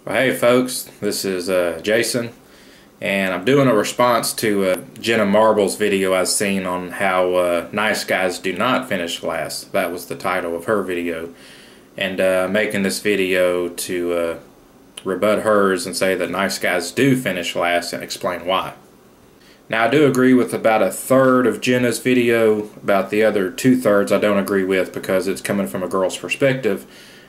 Well, hey folks, this is Jason, and I'm doing a response to Jenna Marble's video I've seen on how nice guys do not finish last. That was the title of her video, and making this video to rebut hers and say that nice guys do finish last and explain why. Now, I do agree with about a third of Jenna's video. About the other two-thirds I don't agree with because it's coming from a girl's perspective,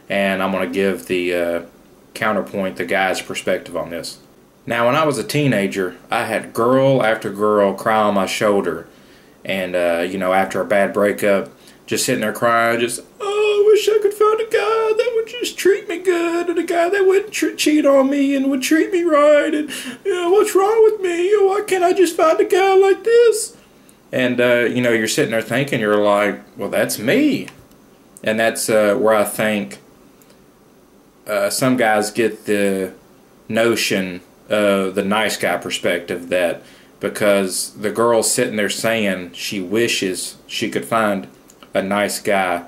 and I'm going to give the counterpoint the guy's perspective on this. Now, when I was a teenager, I had girl after girl cry on my shoulder, and after a bad breakup, just sitting there crying, I wish I could find a guy that would just treat me good, and a guy that wouldn't cheat on me and would treat me right, and what's wrong with me? Why can't I just find a guy like this? And you're sitting there thinking, you're like, well, that's me. And that's where I think some guys get the notion of the nice guy perspective, that because the girl's sitting there saying she wishes she could find a nice guy,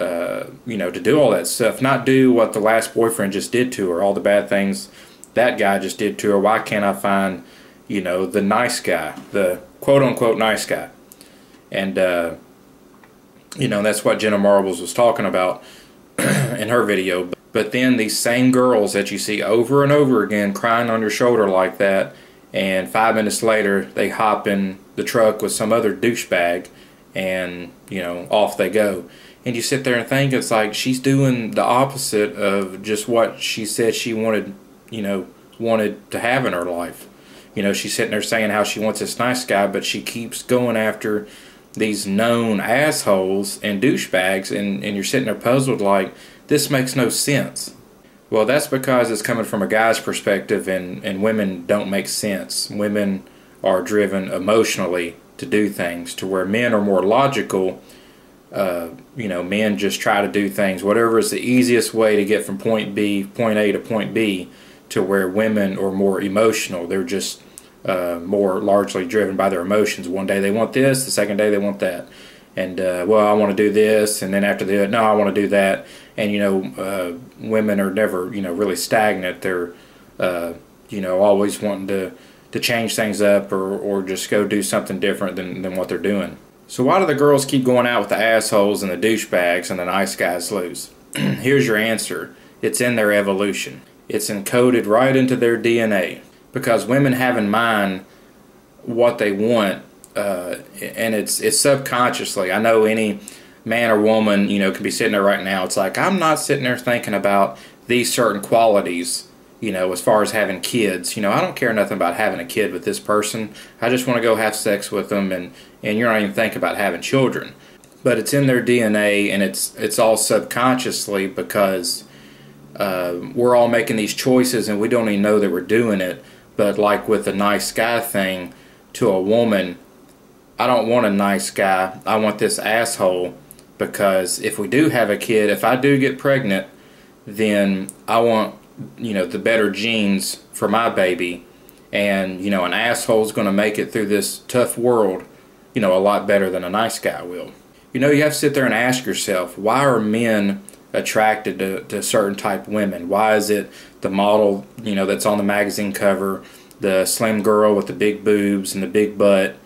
to do all that stuff, not do what the last boyfriend just did to her, all the bad things that guy just did to her. Why can't I find, the nice guy, the quote-unquote nice guy? And, that's what Jenna Marbles was talking about in her video. But then these same girls that you see over and over again crying on your shoulder like that, and 5 minutes later they hop in the truck with some other douchebag and, off they go. And you sit there and think, it's like she's doing the opposite of just what she said she wanted to have in her life. She's sitting there saying how she wants this nice guy, but she keeps going after these known assholes and douchebags, and you're sitting there puzzled like, this makes no sense. Well, that's because it's coming from a guy's perspective, and women don't make sense. Women are driven emotionally to do things, to where men are more logical. Men just try to do things, whatever is the easiest way to get from point A to point B, to where women are more emotional. They're just more largely driven by their emotions. One day they want this, the second day they want that. And, I want to do this, and then after that, no, I want to do that. And, women are never, really stagnant. They're, always wanting to change things up or just go do something different than what they're doing. So why do the girls keep going out with the assholes and the douchebags and the nice guys lose? Here's your answer. It's in their evolution. It's encoded right into their DNA. Because women have in mind what they want, and it's subconsciously. I know any man or woman, can be sitting there right now. It's like, I'm not sitting there thinking about these certain qualities, as far as having kids. I don't care nothing about having a kid with this person. I just want to go have sex with them, and you're not even thinking about having children. But it's in their DNA, and it's all subconsciously, because we're all making these choices and we don't even know that we're doing it. But like with the nice guy thing, to a woman, I don't want a nice guy, I want this asshole, because if we do have a kid, if I do get pregnant, then I want, the better genes for my baby, and, an asshole's going to make it through this tough world, a lot better than a nice guy will. You have to sit there and ask yourself, why are men attracted to certain type of women? Why is it the model, that's on the magazine cover, the slim girl with the big boobs and the big butt?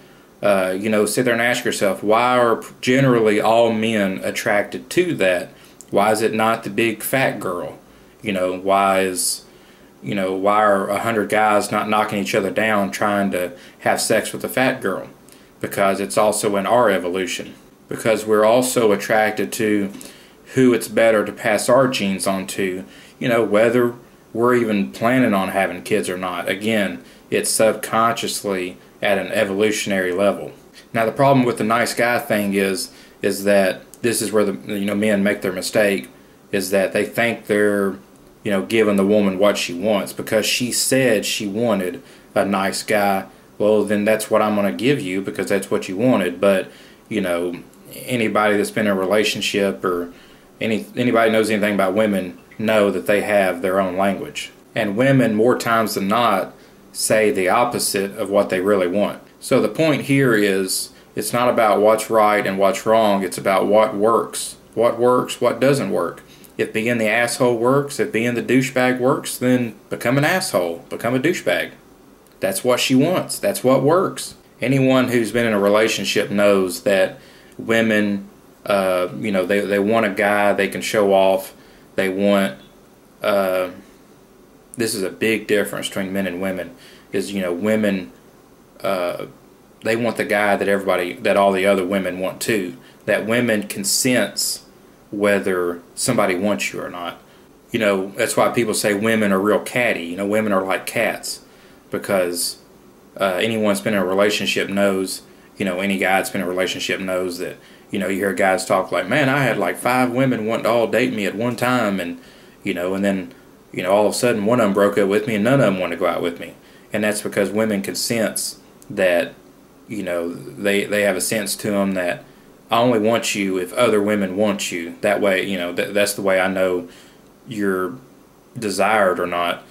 Sit there and ask yourself, why are generally all men attracted to that? Why is it not the big fat girl? Why are 100 guys not knocking each other down trying to have sex with a fat girl? Because it's also in our evolution. Because we're also attracted to who it's better to pass our genes on to, whether we're even planning on having kids or not. Again, it's subconsciously at an evolutionary level. Now, the problem with the nice guy thing is that this is where the men make their mistake, is that they think they're giving the woman what she wants because she said she wanted a nice guy. Well, then that's what I'm going to give you because that's what you wanted. But anybody that's been in a relationship or anybody knows anything about women know that they have their own language. And women, more times than not, say the opposite of what they really want. So the point here is, it's not about what's right and what's wrong. It's about what works, what doesn't work. If being the asshole works, if being the douchebag works, then become an asshole, become a douchebag. That's what she wants. That's what works. Anyone who's been in a relationship knows that women, they want a guy they can show off. They want, this is a big difference between men and women, is, women, they want the guy that all the other women want too. That women can sense whether somebody wants you or not. That's why people say women are real catty. Women are like cats, because anyone that's been in a relationship knows, any guy that's been in a relationship knows that, you hear guys talk like, man, I had like 5 women want to all date me at one time, and, and then, all of a sudden one of them broke up with me and none of them want to go out with me. And that's because women can sense that, they have a sense to them that I only want you if other women want you. That way, that's the way I know you're desired or not.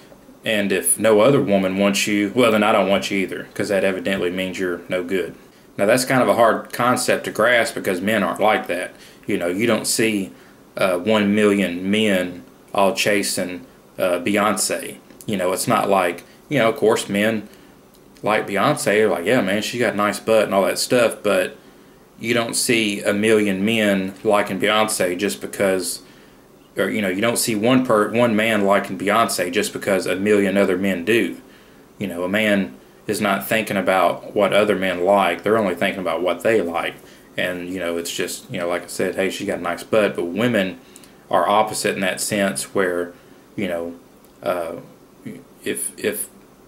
And if no other woman wants you, well, then I don't want you either, because that evidently means you're no good. Now, that's kind of a hard concept to grasp, because men aren't like that. You don't see 1 million men all chasing Beyonce. It's not like, of course, men like Beyonce are like, yeah, man, she got a nice butt and all that stuff, but you don't see 1 million men liking Beyonce just because, or you don't see one man liking Beyonce just because 1 million other men do. A man is not thinking about what other men like; they're only thinking about what they like. And it's just like I said, hey, she got a nice butt. But women are opposite in that sense, where if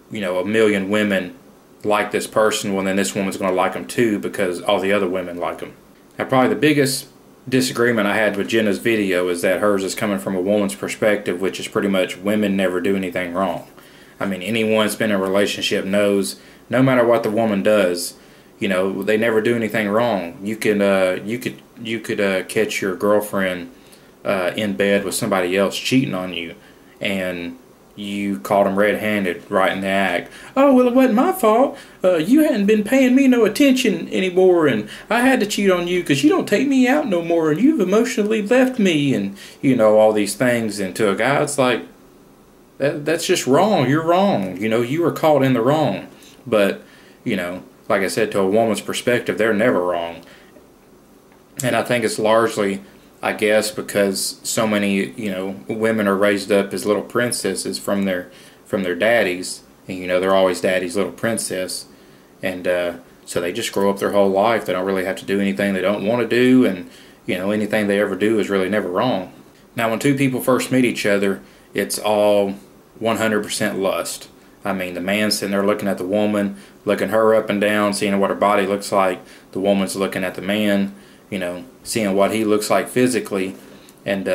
1 million women like this person, well, then this woman's going to like him too, because all the other women like him. Now, probably the biggest disagreement I had with Jenna's video is that hers is coming from a woman's perspective, which is pretty much women never do anything wrong. I mean, anyone that's been in a relationship knows no matter what the woman does, they never do anything wrong. You could catch your girlfriend in bed with somebody else cheating on you, and you caught him red-handed right in the act. Oh, well, it wasn't my fault. You hadn't been paying me no attention anymore, and I had to cheat on you because you don't take me out no more, and you've emotionally left me, and, all these things. And to a guy, it's like, that's just wrong. You're wrong. You were caught in the wrong. But, like I said, to a woman's perspective, they're never wrong. And I think it's largely, I guess, because so many, women are raised up as little princesses from their daddies, and they're always daddy's little princess, and so they just grow up their whole life. They don't really have to do anything they don't want to do, and anything they ever do is really never wrong. Now, when two people first meet each other, it's all 100% lust. I mean, the man's sitting there looking at the woman, looking her up and down, seeing what her body looks like. The woman's looking at the man, seeing what he looks like physically, and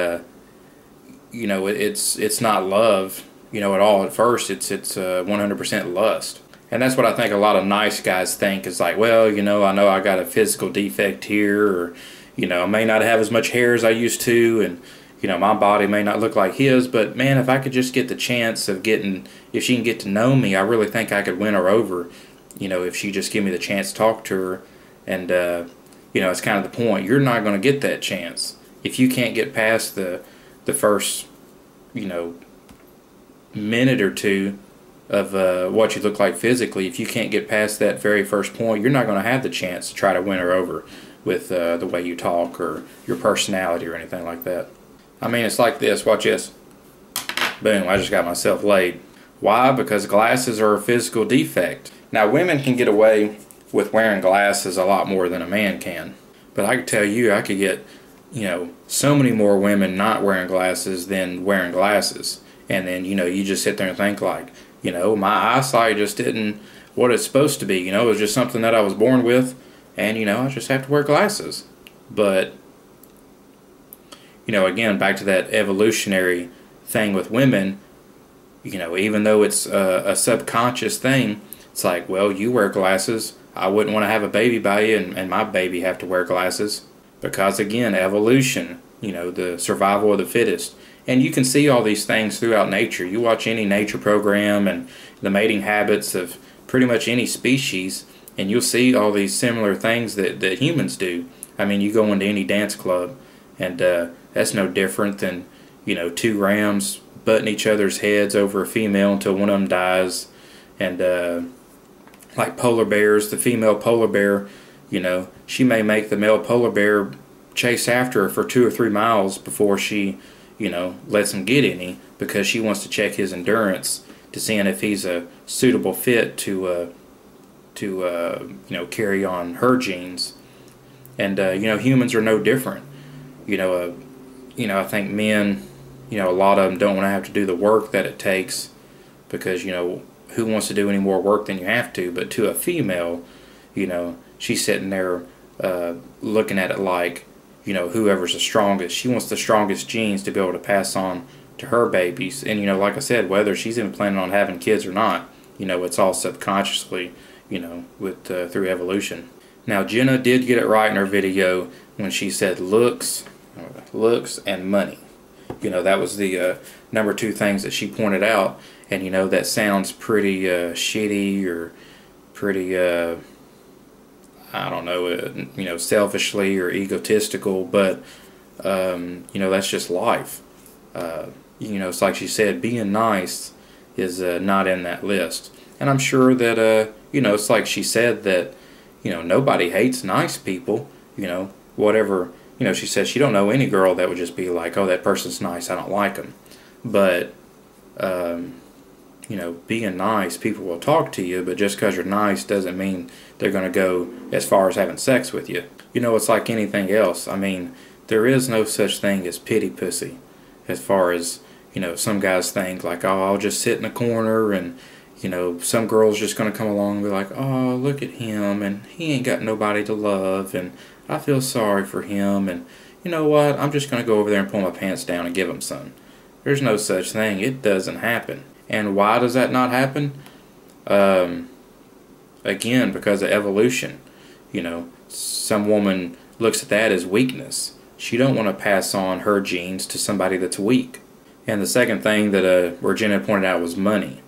it's not love, at all. At first, it's 100% lust, and that's what I think a lot of nice guys think is like, well, I know I got a physical defect here, or I may not have as much hair as I used to, and my body may not look like his, but man, if I could just get the chance of if she can get to know me, I really think I could win her over, if she just give me the chance to talk to her. And it's kind of the point. You're not going to get that chance if you can't get past the first, minute or two of what you look like physically. If you can't get past that very first point, you're not going to have the chance to try to win her over with the way you talk or your personality or anything like that. I mean, it's like this. Watch this. Boom, I just got myself laid. Why? Because glasses are a physical defect. Now, women can get away with wearing glasses a lot more than a man can. But I can tell you, I could get, so many more women not wearing glasses than wearing glasses. And then, you just sit there and think like, my eyesight just didn't what it's supposed to be. It was just something that I was born with. And, I just have to wear glasses. But, again, back to that evolutionary thing with women, even though it's a subconscious thing, it's like, well, you wear glasses. I wouldn't want to have a baby by you and my baby have to wear glasses. Because, again, evolution, the survival of the fittest. And you can see all these things throughout nature. You watch any nature program and the mating habits of pretty much any species, and you'll see all these similar things that humans do. I mean, you go into any dance club, and that's no different than, two rams butting each other's heads over a female until one of them dies. And like polar bears, the female polar bear, she may make the male polar bear chase after her for 2 or 3 miles before she, lets him get any, because she wants to check his endurance to seeing if he's a suitable fit to carry on her genes. And humans are no different. I think men, a lot of them don't want to have to do the work that it takes, because who wants to do any more work than you have to? But to a female, she's sitting there looking at it like, whoever's the strongest. She wants the strongest genes to be able to pass on to her babies. And like I said, whether she's even planning on having kids or not, it's all subconsciously, through evolution. Now, Jenna did get it right in her video when she said looks and money. That was the number 2 things that she pointed out. And that sounds pretty shitty, or pretty I don't know, selfishly or egotistical, but that's just life. It's like she said, being nice is not in that list. And I'm sure that it's like she said that nobody hates nice people. Whatever. She said she don't know any girl that would just be like, oh, that person's nice, I don't like them. But being nice, people will talk to you, but just because you're nice doesn't mean they're going to go as far as having sex with you. It's like anything else. I mean, there is no such thing as pity pussy. As far as, some guys think like, oh, I'll just sit in the corner, and, some girl's just going to come along and be like, oh, look at him, and he ain't got nobody to love, and I feel sorry for him, and you know what, I'm just going to go over there and pull my pants down and give him some. There's no such thing. It doesn't happen. And why does that not happen? Again, because of evolution. Some woman looks at that as weakness. She don't want to pass on her genes to somebody that's weak. And the second thing that where Jenna pointed out was money.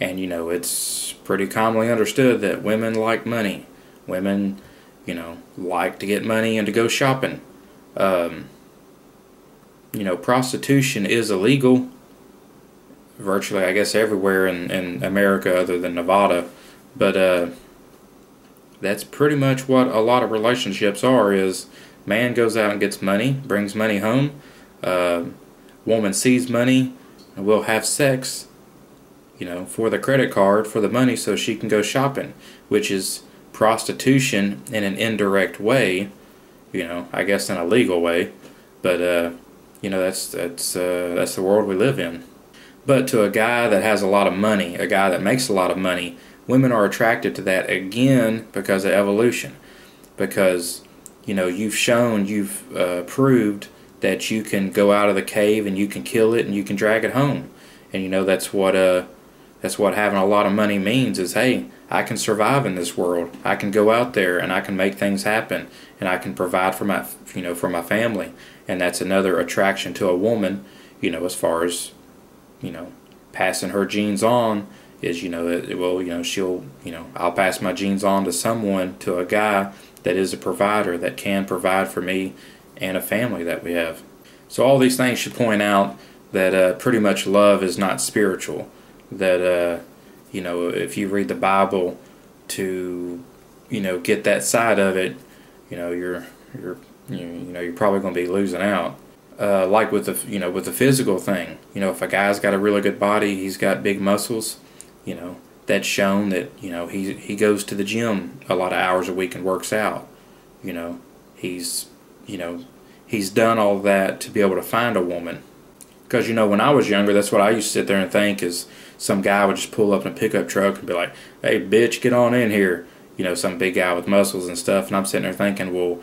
And it's pretty commonly understood that women like money. Women, like to get money and to go shopping. Prostitution is illegal virtually, I guess, everywhere in America other than Nevada. But that's pretty much what a lot of relationships are, is man goes out and gets money, brings money home. Woman sees money and will have sex, for the credit card, for the money, so she can go shopping, which is prostitution in an indirect way, I guess in a legal way. But, that's the world we live in. But to a guy that has a lot of money, a guy that makes a lot of money, women are attracted to that again because of evolution. Because, you've proved that you can go out of the cave and you can kill it and you can drag it home. And, that's what having a lot of money means, is, hey, I can survive in this world. I can go out there and I can make things happen, and I can provide for my, for my family. And that's another attraction to a woman, as far as, passing her genes on, is, she'll, I'll pass my genes on to someone, to a guy that is a provider, that can provide for me and a family that we have. So all these things should point out that pretty much love is not spiritual. That, if you read the Bible to, get that side of it, you're probably going to be losing out. Like with the, with the physical thing, if a guy's got a really good body, he's got big muscles, that's shown that, he goes to the gym a lot of hours a week and works out. He's done all that to be able to find a woman. Because, when I was younger, that's what I used to sit there and think, is some guy would just pull up in a pickup truck and be like, hey, bitch, get on in here. Some big guy with muscles and stuff. And I'm sitting there thinking, well,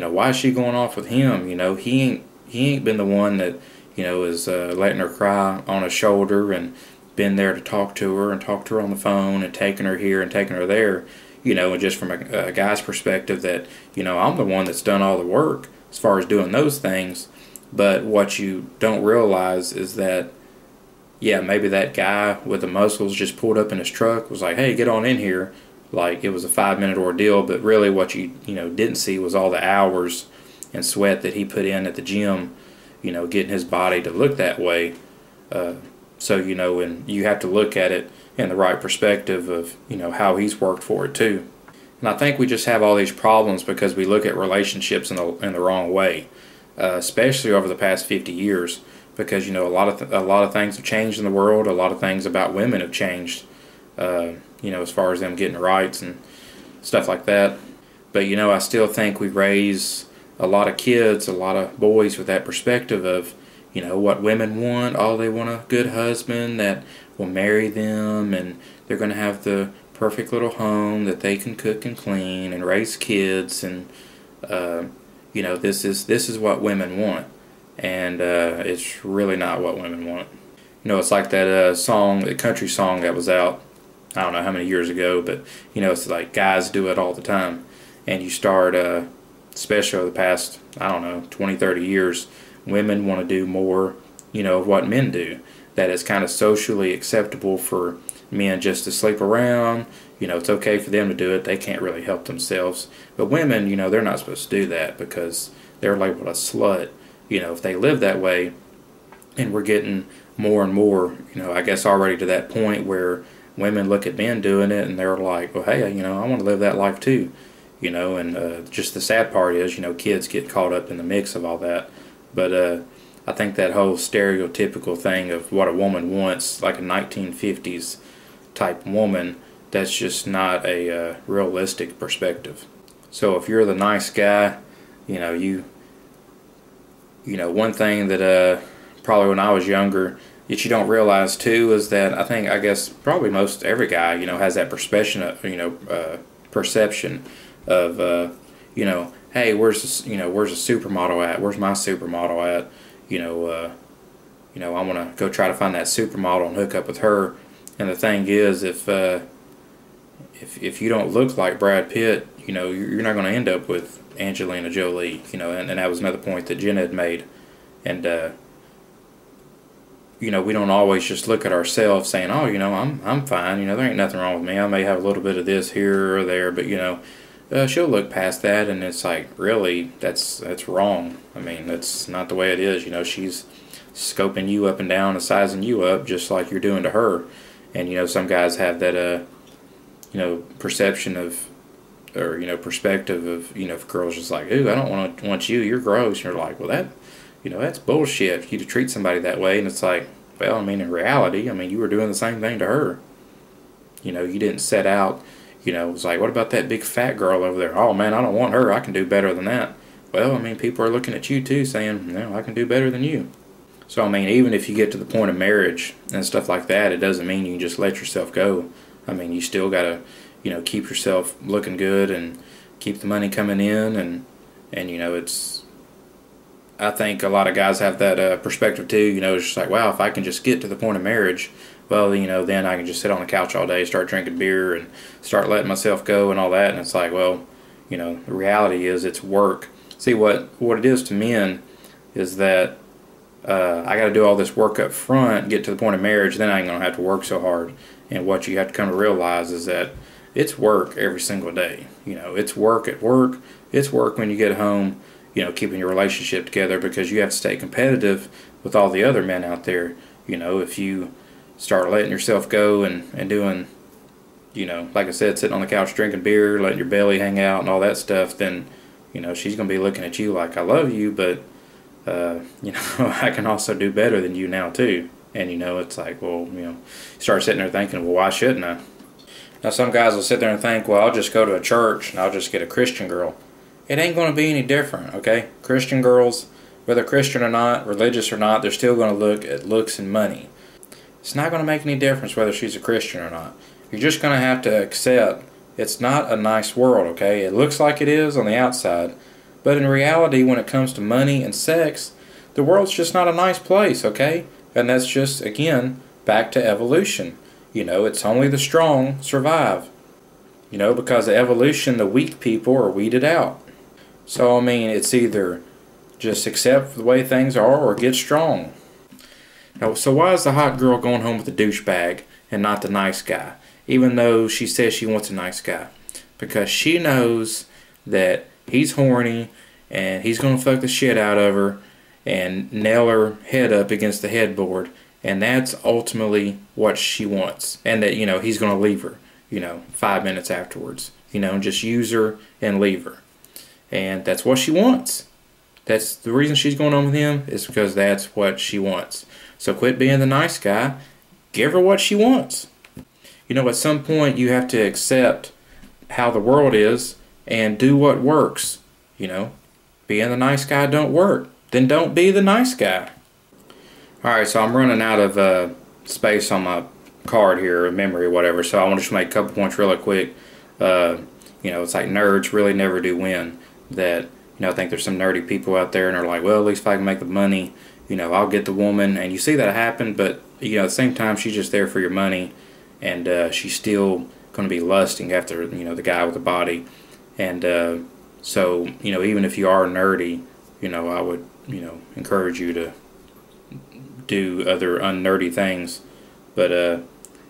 why is she going off with him? He ain't been the one that, is letting her cry on his shoulder and been there to talk to her on the phone and taking her here and taking her there. And just from a guy's perspective, that, I'm the one that's done all the work as far as doing those things. But what you don't realize is that, yeah, maybe that guy with the muscles just pulled up in his truck, was like, hey, get on in here. Like, it was a 5-minute ordeal. But really what you, didn't see was all the hours and sweat that he put in at the gym, getting his body to look that way. So, and you have to look at it in the right perspective of, how he's worked for it too. And I think we just have all these problems because we look at relationships in the wrong way, especially over the past 50 years. Because a lot of things have changed in the world. A lot of things about women have changed. As far as them getting rights and stuff like that. But I still think we raise a lot of kids, a lot of boys with that perspective of, what women want. Oh, they want a good husband that will marry them, and they're going to have the perfect little home that they can cook and clean and raise kids, and this is what women want, and it's really not what women want. It's like that song, the country song that was out, I don't know how many years ago, but it's like guys do it all the time, and you start, especially over the past, I don't know, 20, 30 years, women want to do more, of what men do. That it's kind of socially acceptable for men just to sleep around. It's okay for them to do it. They can't really help themselves. But women, they're not supposed to do that because they're labeled a slut. If they live that way, and we're getting more and more, I guess already to that point where women look at men doing it and they're like, well, hey, I want to live that life too. And just the sad part is, kids get caught up in the mix of all that. But I think that whole stereotypical thing of what a woman wants, like a 1950s type woman, that's just not a realistic perspective. So if you're the nice guy, one thing that probably when I was younger that you don't realize too is that I guess probably most every guy has that perception of hey, where's the supermodel at? Where's my supermodel at? I want to go try to find that supermodel and hook up with her. And the thing is, if you don't look like Brad Pitt, you're not going to end up with Angelina Jolie. And that was another point that Jenna had made. And we don't always just look at ourselves saying, oh, I'm fine. There ain't nothing wrong with me. I may have a little bit of this here or there, but she'll look past that, and it's like, really, that's wrong. I mean, that's not the way it is. She's scoping you up and down and sizing you up just like you're doing to her. And some guys have that perception of, or perspective of, if a girl's just like, ooh, I don't want you, you're gross, and you're like, well, that's bullshit for you to treat somebody that way. And it's like, well, in reality, you were doing the same thing to her. You didn't set out. It's like, what about that big fat girl over there? Oh, man, I don't want her. I can do better than that. Well, people are looking at you, too, saying, no, I can do better than you. So, even if you get to the point of marriage and stuff like that, it doesn't mean you can just let yourself go. You still got to, keep yourself looking good and keep the money coming in. And it's, I think a lot of guys have that perspective, too. It's just like, wow, if I can just get to the point of marriage, well, then I can just sit on the couch all day, start drinking beer, and start letting myself go and all that. And it's like, well, the reality is it's work. See, what it is to men is that I got to do all this work up front, get to the point of marriage, then I ain't going to have to work so hard. And what you have to come to realize is that it's work every single day. It's work at work. It's work when you get home, keeping your relationship together, because you have to stay competitive with all the other men out there. If you start letting yourself go and doing, like I said, sitting on the couch drinking beer, letting your belly hang out and all that stuff, then, she's going to be looking at you like, I love you, but, I can also do better than you now too. And, it's like, well, you start sitting there thinking, well, why shouldn't I? Now, some guys will sit there and think, well, I'll just go to a church and I'll just get a Christian girl. It ain't going to be any different, okay? Christian girls, whether Christian or not, religious or not, they're still going to look at looks and money. It's not going to make any difference whether she's a Christian or not. You're just going to have to accept it's not a nice world, okay? It looks like it is on the outside, but in reality, when it comes to money and sex, the world's just not a nice place, okay? And that's just, again, back to evolution. It's only the strong survive. Because of evolution, the weak people are weeded out. So, it's either just accept the way things are or get strong. Now, so why is the hot girl going home with the douchebag and not the nice guy, even though she says she wants a nice guy? Because she knows that he's horny and he's going to fuck the shit out of her, and nail her head up against the headboard, and that's ultimately what she wants. And that, he's going to leave her, 5 minutes afterwards, just use her and leave her. And that's what she wants. That's the reason she's going on with him, is because that's what she wants. So quit being the nice guy. Give her what she wants. At some point you have to accept how the world is and do what works. Being the nice guy don't work. Then don't be the nice guy. Alright, so I'm running out of space on my card here, or memory or whatever, so I want to just make a couple points really quick. It's like nerds really never do win. That, I think there's some nerdy people out there and are like, well, at least if I can make the money, I'll get the woman. And you see that happen, but, at the same time, she's just there for your money, and she's still going to be lusting after, the guy with the body. And so, even if you are nerdy, I would, encourage you to do other unnerdy things. But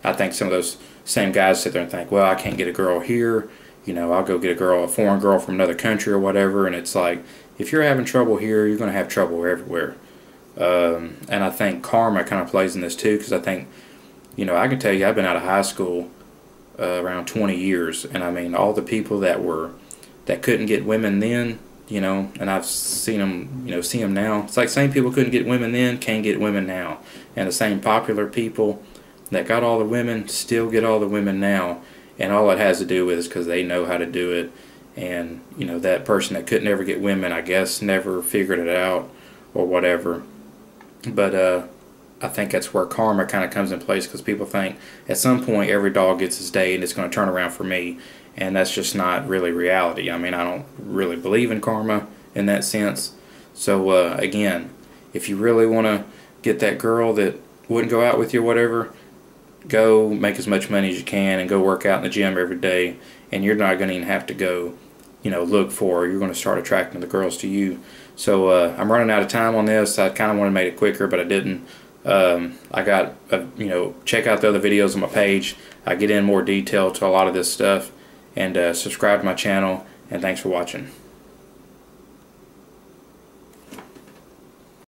I think some of those same guys sit there and think, well, I can't get a girl here, I'll go get a foreign girl from another country or whatever. And it's like, if you're having trouble here, you're going to have trouble everywhere. And I think karma kind of plays in this too, because I think, I can tell you, I've been out of high school around 20 years, and I mean, all the people that couldn't get women then, and I've seen them, see them now. It's like same people couldn't get women then, can't get women now. And the same popular people that got all the women still get all the women now. And all it has to do with is because they know how to do it. And, that person that could never get women, I guess, never figured it out or whatever. But I think that's where karma kind of comes in place, because people think at some point every dog gets his day and it's going to turn around for me. And that's just not really reality. I mean, I don't really believe in karma in that sense. So, again, if you really want to get that girl that wouldn't go out with you or whatever, go make as much money as you can and go work out in the gym every day, and you're not going to even have to go, look for her. You're going to start attracting the girls to you. So I'm running out of time on this. I kind of wanted to make it quicker, but I didn't. I got, check out the other videos on my page. I get in more detail to a lot of this stuff. And subscribe to my channel, and thanks for watching.